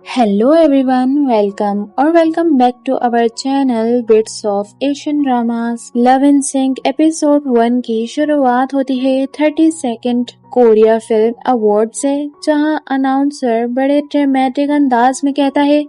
Hello everyone, welcome back to our channel Bits of Asian Dramas। Love in sync episode 1 की शुरुआत होती है 32nd Korea film award से, जहां announcer बड़े ड्रामेटिक अंदाज में कहता है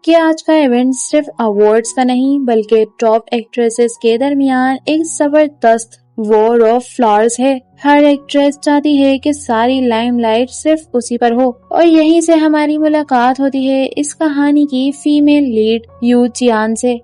कि आज का इवेंट सिर्फ अवार्ड्स का नहीं बल्कि टॉप एक्ट्रेसेस के दरमियान एक जबरदस्त वॉर ऑफ फ्लावर्स है। हर एक्ट्रेस चाहती है कि सारी लाइमलाइट सिर्फ उसी पर हो, और यहीं से हमारी मुलाकात होती है इस कहानी की फीमेल लीड यू चियान से।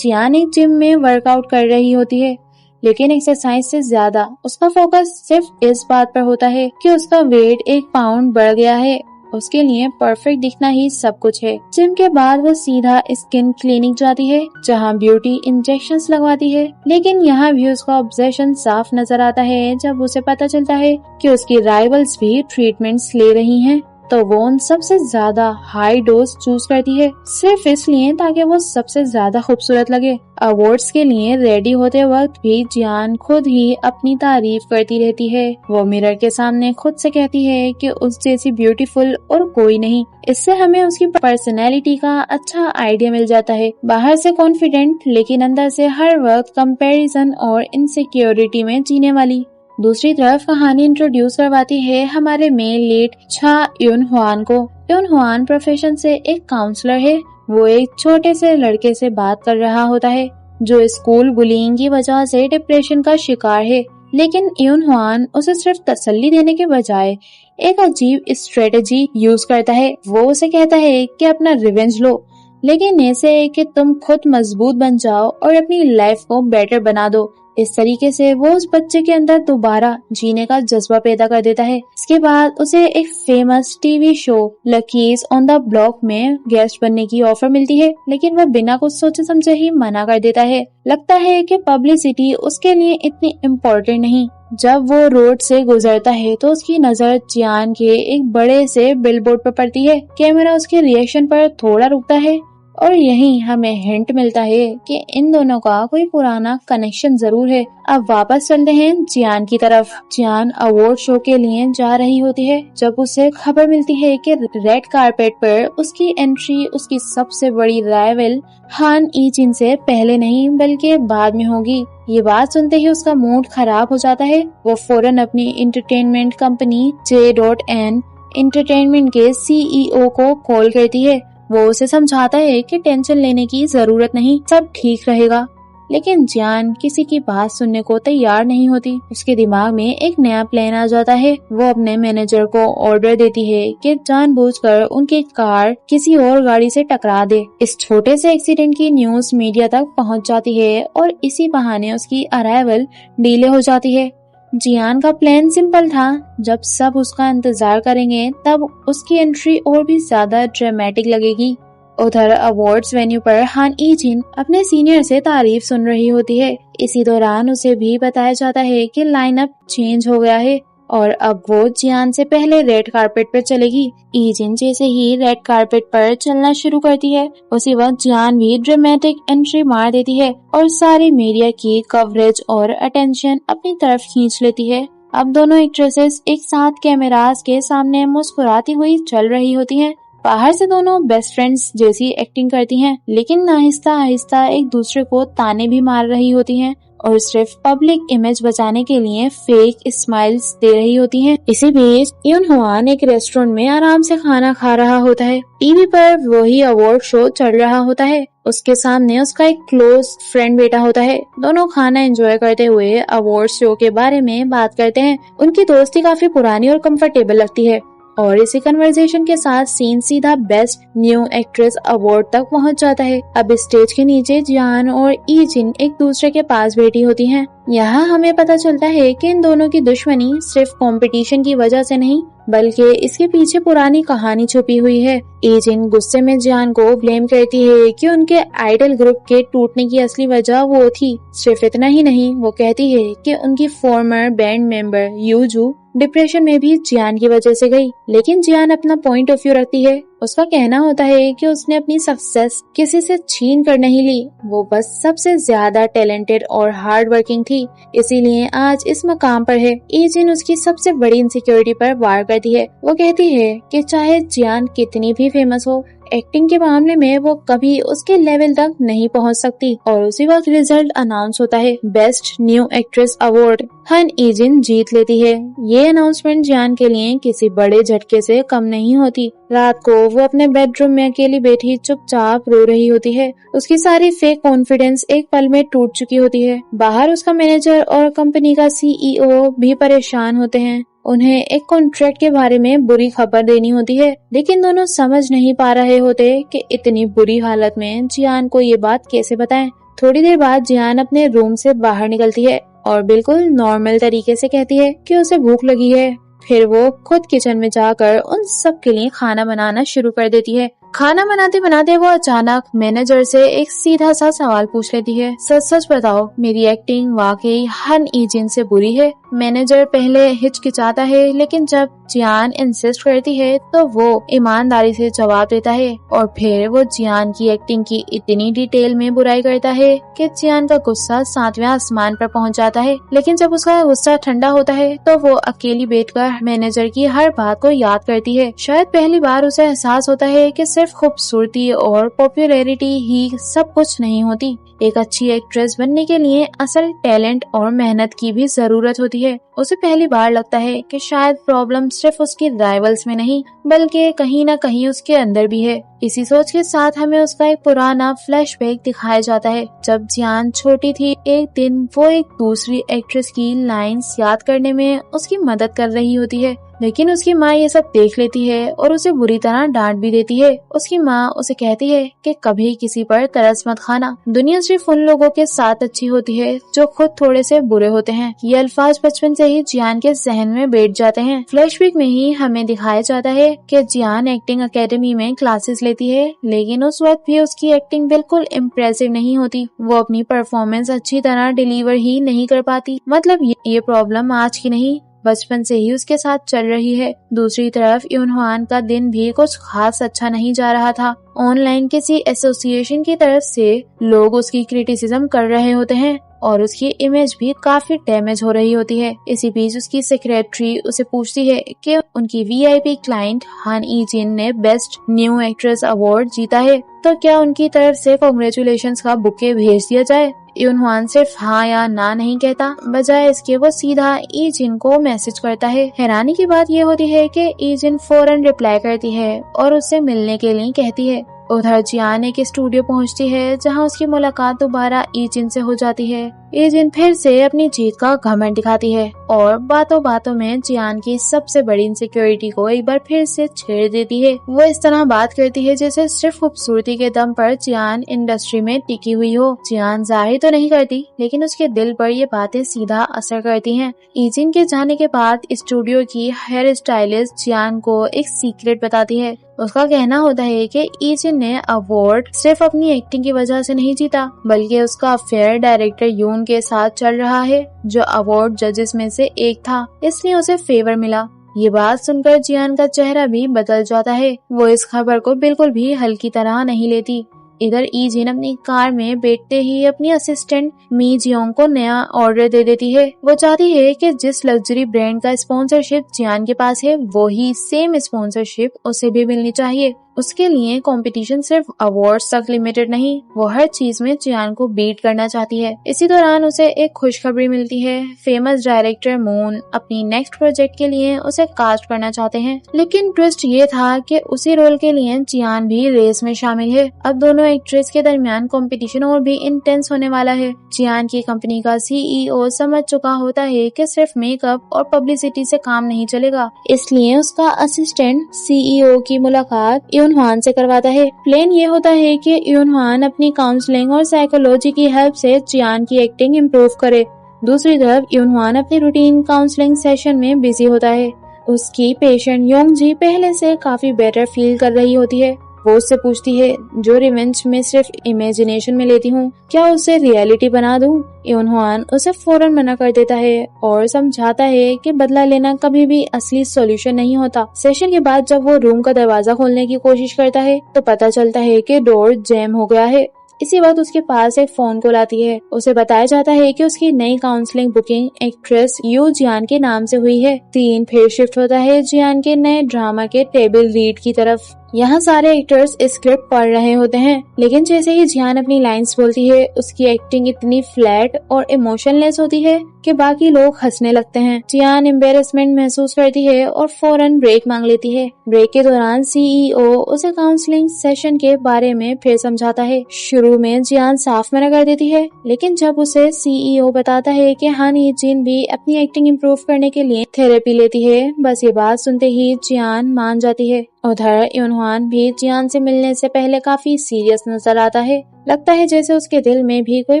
चियान एक जिम में वर्कआउट कर रही होती है, लेकिन एक्सरसाइज से ज्यादा उसका फोकस सिर्फ इस बात पर होता है कि उसका वेट 1 पाउंड बढ़ गया है। उसके लिए परफेक्ट दिखना ही सब कुछ है। जिम के बाद वो सीधा स्किन क्लिनिक जाती है, जहां ब्यूटी इंजेक्शंस लगवाती है, लेकिन यहाँ भी उसका ऑब्सेशन साफ नजर आता है जब उसे पता चलता है कि उसकी राइवल्स भी ट्रीटमेंट्स ले रही हैं। तो वो उन सबसे ज्यादा हाई डोज चूज करती है, सिर्फ इसलिए ताकि वो सबसे ज्यादा खूबसूरत लगे। अवार्ड्स के लिए रेडी होते वक्त भी जियान खुद ही अपनी तारीफ करती रहती है। वो मिरर के सामने खुद से कहती है कि उस जैसी ब्यूटीफुल और कोई नहीं। इससे हमें उसकी पर्सनैलिटी का अच्छा आइडिया मिल जाता है। बाहर से कॉन्फिडेंट, लेकिन अंदर से हर वक्त कंपैरिजन और इनसिक्योरिटी में जीने वाली। दूसरी तरफ कहानी इंट्रोड्यूस करवाती है हमारे मेन लीड छा यून ह्वान को। यून ह्वान प्रोफेशन से एक काउंसलर है। वो एक छोटे से लड़के से बात कर रहा होता है जो स्कूल बुलिंग की वजह से डिप्रेशन का शिकार है, लेकिन यून ह्वान उसे सिर्फ तसल्ली देने के बजाय एक अजीब स्ट्रेटेजी यूज करता है। वो उसे कहता है कि अपना रिवेंज लो, लेकिन ऐसे कि तुम खुद मजबूत बन जाओ और अपनी लाइफ को बेटर बना दो। इस तरीके से वो उस बच्चे के अंदर दोबारा जीने का जज्बा पैदा कर देता है। इसके बाद उसे एक famous TV show Lucky's on the block में गेस्ट बनने की ऑफर मिलती है, लेकिन वह बिना कुछ सोचे समझे ही मना कर देता है। लगता है कि पब्लिसिटी उसके लिए इतनी इम्पोर्टेंट नहीं। जब वो रोड से गुजरता है तो उसकी नजर चियान के एक बड़े से बिलबोर्ड पर पड़ती है। कैमरा उसके रिएक्शन पर थोड़ा रुकता है और यहीं हमें हिंट मिलता है कि इन दोनों का कोई पुराना कनेक्शन जरूर है। अब वापस चलते हैं जियान की तरफ। जियान अवार्ड शो के लिए जा रही होती है जब उसे खबर मिलती है कि रेड कारपेट पर उसकी एंट्री उसकी सबसे बड़ी राइवल हान ई जिन से पहले नहीं बल्कि बाद में होगी। ये बात सुनते ही उसका मूड खराब हो जाता है। वो फौरन अपनी एंटरटेनमेंट कंपनी J.N एंटरटेनमेंट के CEO को कॉल करती है। वो उसे समझाता है कि टेंशन लेने की जरूरत नहीं, सब ठीक रहेगा, लेकिन जियान किसी की बात सुनने को तैयार नहीं होती। उसके दिमाग में एक नया प्लान आ जाता है। वो अपने मैनेजर को ऑर्डर देती है कि जानबूझकर उनकी कार किसी और गाड़ी से टकरा दे। इस छोटे से एक्सीडेंट की न्यूज मीडिया तक पहुंच जाती है और इसी बहाने उसकी अराइवल डिले हो जाती है। जियान का प्लान सिंपल था, जब सब उसका इंतजार करेंगे तब उसकी एंट्री और भी ज्यादा ड्रामेटिक लगेगी। उधर अवार्ड्स वेन्यू पर हान ई जिन अपने सीनियर से तारीफ सुन रही होती है। इसी दौरान उसे भी बताया जाता है कि लाइनअप चेंज हो गया है और अब वो जियान से पहले रेड कारपेट पर चलेगी। ई जिन जैसे ही रेड कारपेट पर चलना शुरू करती है, उसी वक्त जियान भी ड्रामेटिक एंट्री मार देती है और सारी मीडिया की कवरेज और अटेंशन अपनी तरफ खींच लेती है। अब दोनों एक्ट्रेसेस एक साथ कैमरास के सामने मुस्कुराती हुई चल रही होती हैं। बाहर से दोनों बेस्ट फ्रेंड्स जैसी एक्टिंग करती हैं, लेकिन आहिस्ता आहिस्ता एक दूसरे को ताने भी मार रही होती हैं और सिर्फ पब्लिक इमेज बचाने के लिए फेक स्माइल्स दे रही होती हैं। इसी बीच यून ह्वान एक रेस्टोरेंट में आराम से खाना खा रहा होता है। टीवी पर वही अवार्ड शो चल रहा होता है। उसके सामने उसका एक क्लोज फ्रेंड बैठा होता है। दोनों खाना एंजॉय करते हुए अवार्ड शो के बारे में बात करते हैं। उनकी दोस्ती काफी पुरानी और कंफर्टेबल लगती है और इसी कन्वर्सेशन के साथ सीन सीधा बेस्ट न्यू एक्ट्रेस अवार्ड तक पहुंच जाता है। अब स्टेज के नीचे जियान और ई जिन एक दूसरे के पास बैठी होती हैं। यहाँ हमें पता चलता है कि इन दोनों की दुश्मनी सिर्फ कंपटीशन की वजह से नहीं बल्कि इसके पीछे पुरानी कहानी छुपी हुई है। ई जिन गुस्से में जियान को ब्लेम करती है कि उनके आइडल ग्रुप के टूटने की असली वजह वो थी। सिर्फ इतना ही नहीं, वो कहती है कि उनकी farmer band member yuzu depression में भी जियान की वजह से गई, लेकिन जियान अपना पॉइंट ऑफ व्यू रखती है। उसका कहना होता है कि उसने अपनी सक्सेस किसी से छीन कर नहीं ली, वो बस सबसे ज्यादा टैलेंटेड और हार्ड वर्किंग थी, इसीलिए आज इस मकाम पर है। ई जिन उसकी सबसे बड़ी इनसिक्योरिटी पर वार करती है। वो कहती है कि चाहे जियान कितनी भी फेमस हो, एक्टिंग के मामले में वो कभी उसके लेवल तक नहीं पहुंच सकती। और उसी वक्त रिजल्ट अनाउंस होता है। Best new actress award Han E-jin जीत लेती है। ये अनाउंसमेंट जियान के लिए किसी बड़े झटके से कम नहीं होती। रात को वो अपने बेडरूम में अकेली बैठी चुपचाप रो रही होती है। उसकी सारी फेक कॉन्फिडेंस एक पल में टूट चुकी होती है। बाहर उसका मैनेजर और कंपनी का CEO भी परेशान होते हैं। उन्हें एक कॉन्ट्रैक्ट के बारे में बुरी खबर देनी होती है, लेकिन दोनों समझ नहीं पा रहे होते कि इतनी बुरी हालत में जियान को ये बात कैसे बताएं। थोड़ी देर बाद जियान अपने रूम से बाहर निकलती है और बिल्कुल नॉर्मल तरीके से कहती है कि उसे भूख लगी है। फिर वो खुद किचन में जाकर उन सब के लिए खाना बनाना शुरू कर देती है। खाना बनाते बनाते वो अचानक मैनेजर से एक सीधा सा सवाल पूछ लेती है, सच सच बताओ, मेरी एक्टिंग वाकई Han E-jin से बुरी है? मैनेजर पहले हिचकिचाता है, लेकिन जब जियान इंसिस्ट करती है तो वो ईमानदारी से जवाब देता है और फिर वो जियान की एक्टिंग की इतनी डिटेल में बुराई करता है कि जियान का गुस्सा 7वें आसमान पर पहुंच जाता है। लेकिन जब उसका गुस्सा ठंडा होता है तो वो अकेली बैठकर मैनेजर की हर बात को याद करती है। शायद पहली बार उसे एहसास होता है कि सिर्फ खूबसूरती और पॉपुलैरिटी ही सब कुछ नहीं होती। एक अच्छी एक्ट्रेस बनने के लिए असल टैलेंट और मेहनत की भी जरूरत होती है। उसे पहली बार लगता है कि शायद प्रॉब्लम सिर्फ उसके राइवल्स में नहीं, बल्कि कहीं न कहीं उसके अंदर भी है। इसी सोच के साथ हमें उसका एक पुराना फ्लैशबैक दिखाया जाता है। जब जियान छोटी थी, एक दिन वो एक दूसरी एक्ट्रेस की लाइंस याद करने में उसकी मदद कर रही होती है, लेकिन उसकी माँ ये सब देख लेती है और उसे बुरी तरह डांट भी देती है। उसकी माँ उसे कहती है कि कभी किसी पर तरस मत खाना, दुनिया सिर्फ उन लोगों के साथ अच्छी होती है जो खुद थोड़े से बुरे होते हैं। ये अल्फाज बचपन से ही जियान के जहन में बैठ जाते हैं। फ्लैशबैक में ही हमें दिखाया जाता है कि जियान एक्टिंग एकेडमी में क्लासेस लेती है, लेकिन उस वक्त भी उसकी एक्टिंग बिल्कुल इम्प्रेसिव नहीं होती। वो अपनी परफॉर्मेंस अच्छी तरह डिलीवर ही नहीं कर पाती। मतलब ये प्रॉब्लम आज की नहीं, बचपन से ही उसके साथ चल रही है। दूसरी तरफ यूनहान का दिन भी कुछ खास अच्छा नहीं जा रहा था। ऑनलाइन किसी एसोसिएशन की तरफ से लोग उसकी क्रिटिसिज्म कर रहे होते हैं और उसकी इमेज भी काफी डैमेज हो रही होती है। इसी बीच उसकी सेक्रेटरी उसे पूछती है कि उनकी VIP क्लाइंट Han E-jin ने बेस्ट न्यू एक्ट्रेस अवार्ड जीता है, तो क्या उनकी तरफ से कांग्रेचुलेशंस का बुके भेज दिया जाए। यूनहान सिर्फ हाँ या ना नहीं कहता, बजाय इसके वो सीधा E-jin को मैसेज करता है। हैरानी की बात ये होती है कि E-jin फौरन रिप्लाई करती है और उससे मिलने के लिए कहती है। उधर जियान एक स्टूडियो पहुंचती है जहां उसकी मुलाकात दोबारा E-jin से हो जाती है। E-jin फिर से अपनी जीत का घमंड दिखाती है और बातों बातों में जियान की सबसे बड़ी इनसिक्योरिटी को एक बार फिर से छेड़ देती है। वो इस तरह बात करती है जैसे सिर्फ खूबसूरती के दम पर जियान इंडस्ट्री में टिकी हुई हो। जियान जाहिर तो नहीं करती, लेकिन उसके दिल पर ये बातें सीधा असर करती हैं। E-jin के जाने के बाद स्टूडियो की हेयर स्टाइलिस्ट जियान को एक सीक्रेट बताती है। उसका कहना होता है कि E-jin ने अवार्ड सिर्फ अपनी एक्टिंग की वजह से नहीं जीता, बल्कि उसका अफेयर डायरेक्टर यून के साथ चल रहा है, जो अवार्ड जजेस में से एक था, इसलिए उसे फेवर मिला। ये बात सुनकर जियान का चेहरा भी बदल जाता है। वो इस खबर को बिल्कुल भी हल्की तरह नहीं लेती। इधर E-jin अपनी कार में बैठते ही अपनी असिस्टेंट मी जियोंग को नया ऑर्डर दे देती है। वो चाहती है कि जिस लग्जरी ब्रांड का स्पॉन्सरशिप जियान के पास है, वो ही सेम स्पॉन्सरशिप उसे भी मिलनी चाहिए। उसके लिए कंपटीशन सिर्फ अवार्ड्स तक लिमिटेड नहीं, वो हर चीज में जियान को बीट करना चाहती है। इसी दौरान उसे एक खुशखबरी मिलती है। फेमस डायरेक्टर मून अपनी नेक्स्ट प्रोजेक्ट के लिए उसे कास्ट करना चाहते हैं, लेकिन ट्विस्ट ये था कि उसी रोल के लिए जियान भी रेस में शामिल है। अब दोनों एक्ट्रेस के दरमियान कंपटीशन और भी इंटेंस होने वाला है। जियान की कंपनी का CEO समझ चुका होता है कि सिर्फ मेकअप और पब्लिसिटी से काम नहीं चलेगा, इसलिए उसका असिस्टेंट CEO की मुलाकात यूनहान से करवाता है। प्लान ये होता है कि यूनहान अपनी काउंसलिंग और साइकोलॉजी की हेल्प से जियान की एक्टिंग इम्प्रूव करे। दूसरी तरफ यूनहान अपनी रूटीन काउंसलिंग सेशन में बिजी होता है। उसकी पेशेंट योंग जी पहले से काफी बेटर फील कर रही होती है। वो उससे पूछती है, जो रिवेंज में सिर्फ इमेजिनेशन में लेती हूँ, क्या उसे रियलिटी बना दूँ? यूनहान उसे फौरन मना कर देता है और समझाता है कि बदला लेना कभी भी असली सॉल्यूशन नहीं होता। सेशन के बाद जब वो रूम का दरवाजा खोलने की कोशिश करता है तो पता चलता है कि डोर जैम हो गया है। इसी वक्त उसके पास एक फोन कॉल आती है। उसे बताया जाता है कि उसकी नई काउंसलिंग बुकिंग एक्ट्रेस यू जियान के नाम से हुई है। सीन फिर शिफ्ट होता है जियान के नए ड्रामा के टेबल रीड की तरफ। यहाँ सारे एक्टर्स स्क्रिप्ट पढ़ रहे होते हैं, लेकिन जैसे ही जियान अपनी लाइंस बोलती है उसकी एक्टिंग इतनी फ्लैट और इमोशनलेस होती है कि बाकी लोग हंसने लगते हैं। जियान एम्बेरसमेंट महसूस करती है और फौरन ब्रेक मांग लेती है। ब्रेक के दौरान सीईओ उसे काउंसलिंग सेशन के बारे में फिर समझाता है। शुरू में जियान साफ मना कर देती है, लेकिन जब उसे सीईओ बताता है कि हान ये-जिन भी अपनी एक्टिंग इम्प्रूव करने के लिए थेरेपी लेती है, बस ये बात सुनते ही जियान मान जाती है। उधर यूनहान भी जियान से मिलने से पहले काफी सीरियस नजर आता है। लगता है जैसे उसके दिल में भी कोई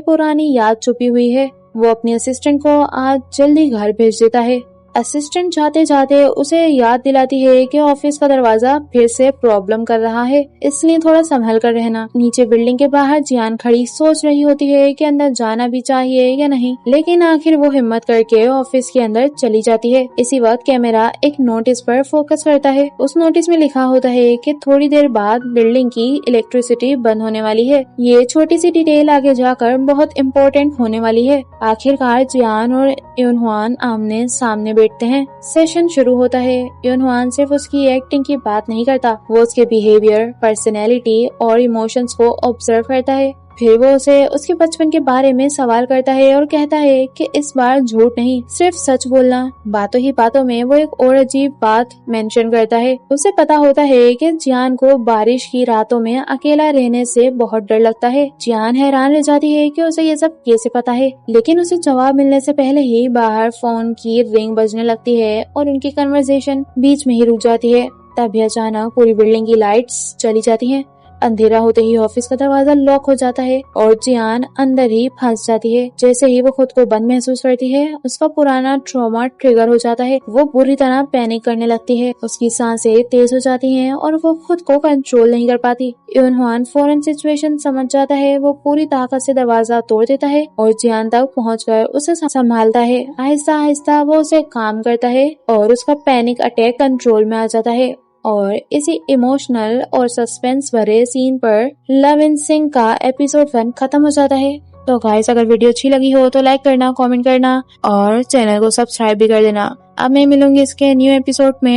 पुरानी याद छुपी हुई है। वो अपने असिस्टेंट को आज जल्दी घर भेज देता है। असिस्टेंट जाते जाते उसे याद दिलाती है कि ऑफिस का दरवाजा फिर से प्रॉब्लम कर रहा है, इसलिए थोड़ा संभल कर रहना। नीचे बिल्डिंग के बाहर जियान खड़ी सोच रही होती है कि अंदर जाना भी चाहिए या नहीं, लेकिन आखिर वो हिम्मत करके ऑफिस के अंदर चली जाती है। इसी वक्त कैमरा एक नोटिस पर फोकस करता है। उस नोटिस में लिखा होता है कि थोड़ी देर बाद बिल्डिंग की इलेक्ट्रिसिटी बंद होने वाली है। ये छोटी सी डिटेल आगे जाकर बहुत इम्पोर्टेंट होने वाली है। आखिरकार जियान और यूनहान आमने सामने बैठते हैं। सेशन शुरू होता है। यूनहान सिर्फ उसकी एक्टिंग की बात नहीं करता, वो उसके बिहेवियर, पर्सनैलिटी और इमोशंस को ऑब्जर्व करता है। फिर वो उसे उसके बचपन के बारे में सवाल करता है और कहता है कि इस बार झूठ नहीं, सिर्फ सच बोलना। बातों ही बातों में वो एक और अजीब बात मेंशन करता है। उसे पता होता है कि जियान को बारिश की रातों में अकेला रहने से बहुत डर लगता है। जियान हैरान रह जाती है कि उसे ये सब कैसे पता है, लेकिन उसे जवाब मिलने से पहले ही बाहर फोन की रिंग बजने लगती है और उनकी कन्वर्सेशन बीच में ही रुक जाती है। तभी अचानक पूरी बिल्डिंग की लाइट्स चली जाती हैं। अंधेरा होते ही ऑफिस का दरवाजा लॉक हो जाता है और जियान अंदर ही फंस जाती है। जैसे ही वो खुद को बंद महसूस करती है, उसका पुराना ट्रॉमा ट्रिगर हो जाता है। वो बुरी तरह पैनिक करने लगती है, उसकी सांसें तेज हो जाती हैं और वो खुद को कंट्रोल नहीं कर पाती। यूनहान फौरन सिचुएशन समझ जाता है। वो पूरी ताकत से दरवाजा तोड़ देता है और जियान तक पहुंचकर उसे संभालता है। आहिस्ता आहिस्ता वो उसे काम करता है और उसका पैनिक अटैक कंट्रोल में आ जाता है। और इसी इमोशनल और सस्पेंस भरे सीन पर लव इन सिंक का एपिसोड 1 खत्म हो जाता है। तो गाइस, अगर वीडियो अच्छी लगी हो तो लाइक करना, कमेंट करना और चैनल को सब्सक्राइब भी कर देना। अब मैं मिलूंगी इसके न्यू एपिसोड में।